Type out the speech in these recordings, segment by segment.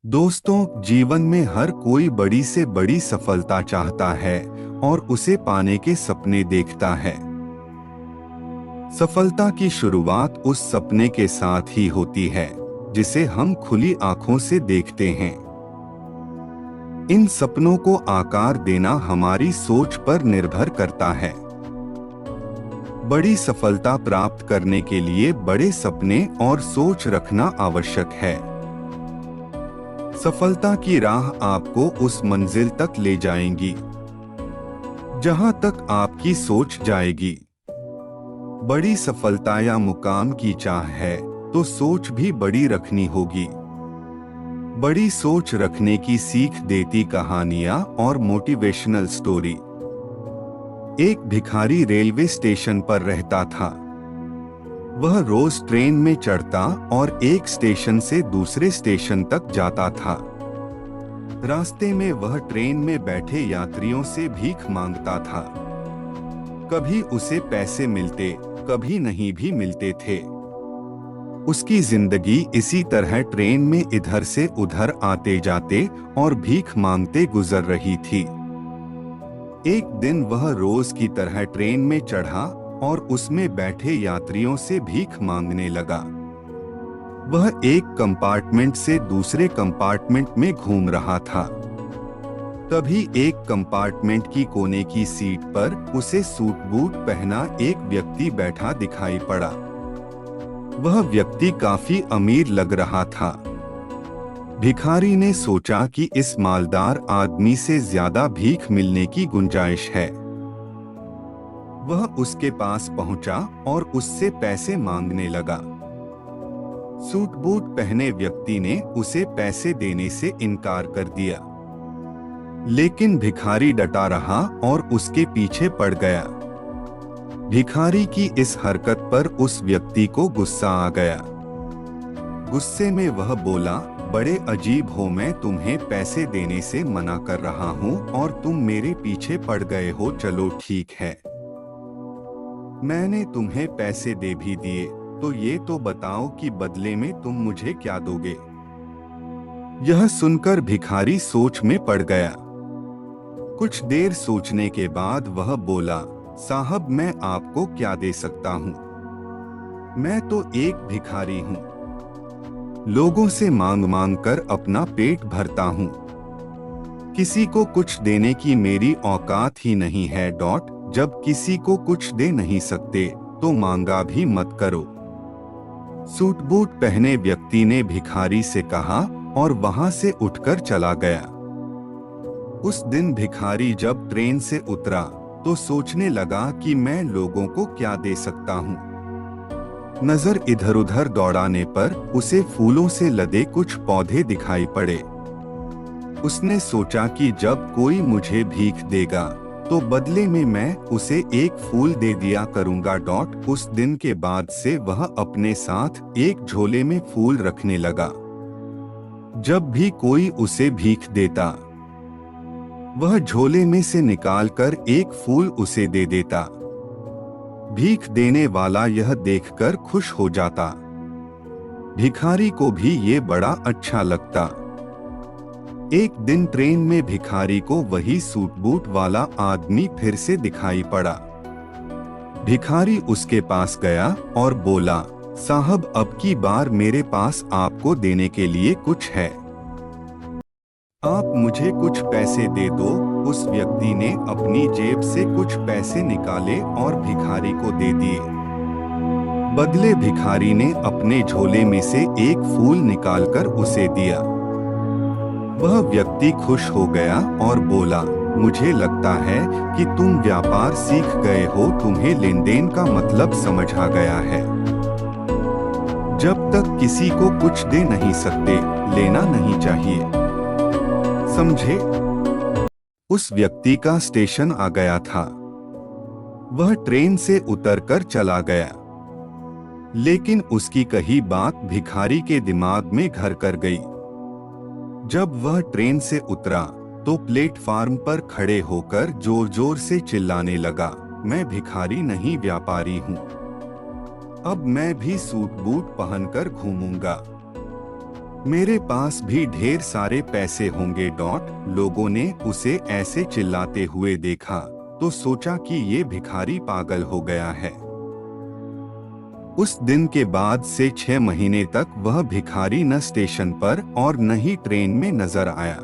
दोस्तों, जीवन में हर कोई बड़ी से बड़ी सफलता चाहता है और उसे पाने के सपने देखता है। सफलता की शुरुआत उस सपने के साथ ही होती है जिसे हम खुली आंखों से देखते हैं। इन सपनों को आकार देना हमारी सोच पर निर्भर करता है। बड़ी सफलता प्राप्त करने के लिए बड़े सपने और सोच रखना आवश्यक है। सफलता की राह आपको उस मंजिल तक ले जाएंगी जहां तक आपकी सोच जाएगी। बड़ी सफलता या मुकाम की चाह है तो सोच भी बड़ी रखनी होगी। बड़ी सोच रखने की सीख देती कहानियां और मोटिवेशनल स्टोरी। एक भिखारी रेलवे स्टेशन पर रहता था। वह रोज ट्रेन में चढ़ता और एक स्टेशन से दूसरे स्टेशन तक जाता था। रास्ते में वह ट्रेन में बैठे यात्रियों से भीख मांगता था। कभी उसे पैसे मिलते, कभी नहीं भी मिलते थे। उसकी जिंदगी इसी तरह ट्रेन में इधर से उधर आते जाते और भीख मांगते गुजर रही थी। एक दिन वह रोज की तरह ट्रेन में चढ़ा और उसमें बैठे यात्रियों से भीख मांगने लगा। वह एक कंपार्टमेंट से दूसरे कंपार्टमेंट में घूम रहा था। तभी एक कंपार्टमेंट की कोने की सीट पर उसे सूट बूट पहना एक व्यक्ति बैठा दिखाई पड़ा। वह व्यक्ति काफी अमीर लग रहा था। भिखारी ने सोचा कि इस मालदार आदमी से ज्यादा भीख मिलने की गुंजाइश है। वह उसके पास पहुंचा और उससे पैसे मांगने लगा। सूट बूट पहने व्यक्ति ने उसे पैसे देने से इनकार कर दिया, लेकिन भिखारी डटा रहा और उसके पीछे पड़ गया। भिखारी की इस हरकत पर उस व्यक्ति को गुस्सा आ गया। गुस्से में वह बोला, बड़े अजीब हो, मैं तुम्हें पैसे देने से मना कर रहा हूं और तुम मेरे पीछे पड़ गए हो। चलो ठीक है, मैंने तुम्हें पैसे दे भी दिए, तो ये तो बताओ कि बदले में तुम मुझे क्या दोगे। यह सुनकर भिखारी सोच में पड़ गया। कुछ देर सोचने के बाद वह बोला, साहब मैं आपको क्या दे सकता हूँ, मैं तो एक भिखारी हूँ। लोगों से मांग मांग कर अपना पेट भरता हूँ। किसी को कुछ देने की मेरी औकात ही नहीं है। जब किसी को कुछ दे नहीं सकते तो मांगा भी मत करो। सूट बूट पहने व्यक्ति ने भिखारी से कहा और वहां से उठकर चला गया। उस दिन भिखारी जब ट्रेन से उतरा तो सोचने लगा कि मैं लोगों को क्या दे सकता हूँ। नजर इधर उधर दौड़ाने पर उसे फूलों से लदे कुछ पौधे दिखाई पड़े। उसने सोचा कि जब कोई मुझे भीख देगा तो बदले में मैं उसे एक फूल दे दिया करूंगा। उस दिन के बाद से वह अपने साथ एक झोले में फूल रखने लगा। जब भी कोई उसे भीख देता, वह झोले में से निकालकर एक फूल उसे दे देता। भीख देने वाला यह देखकर खुश हो जाता। भिखारी को भी ये बड़ा अच्छा लगता। एक दिन ट्रेन में भिखारी को वही सूट बूट वाला आदमी फिर से दिखाई पड़ा। भिखारी उसके पास गया और बोला, साहब अब की बार मेरे पास आपको देने के लिए कुछ है, आप मुझे कुछ पैसे दे दो। उस व्यक्ति ने अपनी जेब से कुछ पैसे निकाले और भिखारी को दे दिए। बदले भिखारी ने अपने झोले में से एक फूल निकालकर उसे दिया। वह व्यक्ति खुश हो गया और बोला, मुझे लगता है कि तुम व्यापार सीख गए हो, तुम्हें लेन देन का मतलब समझ आ गया है। जब तक किसी को कुछ दे नहीं सकते, लेना नहीं चाहिए, समझे। उस व्यक्ति का स्टेशन आ गया था। वह ट्रेन से उतरकर चला गया, लेकिन उसकी कही बात भिखारी के दिमाग में घर कर गई। जब वह ट्रेन से उतरा तो प्लेटफार्म पर खड़े होकर जोर जोर से चिल्लाने लगा, मैं भिखारी नहीं व्यापारी हूँ। अब मैं भी सूट बूट पहनकर घूमूंगा। मेरे पास भी ढेर सारे पैसे होंगे। लोगों ने उसे ऐसे चिल्लाते हुए देखा तो सोचा कि ये भिखारी पागल हो गया है। उस दिन के बाद से 6 महीने तक वह भिखारी न स्टेशन पर और न ही ट्रेन में नजर आया।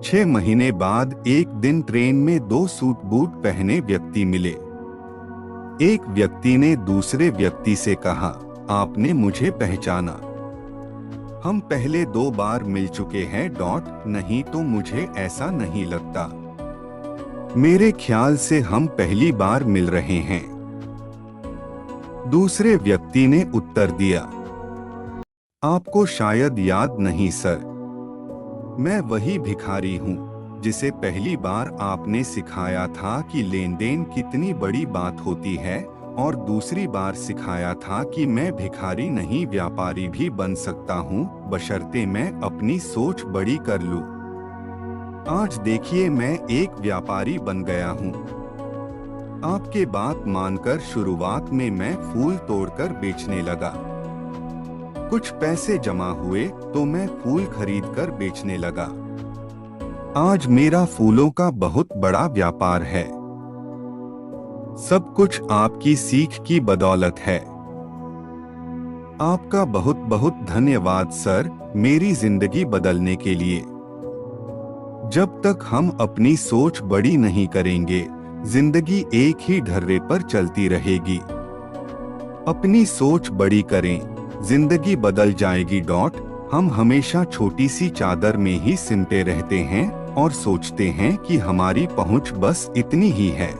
6 महीने बाद एक दिन ट्रेन में 2 सूट बूट पहने व्यक्ति मिले। एक व्यक्ति ने दूसरे व्यक्ति से कहा, आपने मुझे पहचाना? हम पहले 2 बार मिल चुके हैं। नहीं तो मुझे ऐसा नहीं लगता। मेरे ख्याल से हम पहली बार मिल रहे हैं। दूसरे व्यक्ति ने उत्तर दिया, आपको शायद याद नहीं सर, मैं वही भिखारी हूँ जिसे पहली बार आपने सिखाया था कि लेन देन कितनी बड़ी बात होती है, और दूसरी बार सिखाया था कि मैं भिखारी नहीं व्यापारी भी बन सकता हूँ, बशर्ते मैं अपनी सोच बड़ी कर लूँ। आज देखिए मैं एक व्यापारी बन गया हूँ। आपके बात मानकर शुरुआत में मैं फूल तोड़कर बेचने लगा। कुछ पैसे जमा हुए तो मैं फूल खरीदकर बेचने लगा। आज मेरा फूलों का बहुत बड़ा व्यापार है। सब कुछ आपकी सीख की बदौलत है। आपका बहुत बहुत धन्यवाद सर, मेरी जिंदगी बदलने के लिए। जब तक हम अपनी सोच बड़ी नहीं करेंगे, जिंदगी एक ही ढर्रे पर चलती रहेगी। अपनी सोच बड़ी करें, जिंदगी बदल जाएगी। हम हमेशा छोटी सी चादर में ही सिमटे रहते हैं और सोचते हैं कि हमारी पहुंच बस इतनी ही है,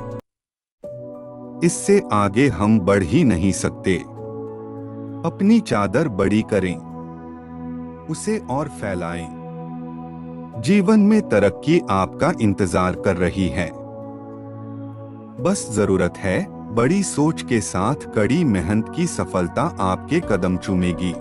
इससे आगे हम बढ़ ही नहीं सकते। अपनी चादर बड़ी करें, उसे और फैलाएं। जीवन में तरक्की आपका इंतजार कर रही है। बस जरूरत है बड़ी सोच के साथ कड़ी मेहनत की। सफलता आपके कदम चूमेगी।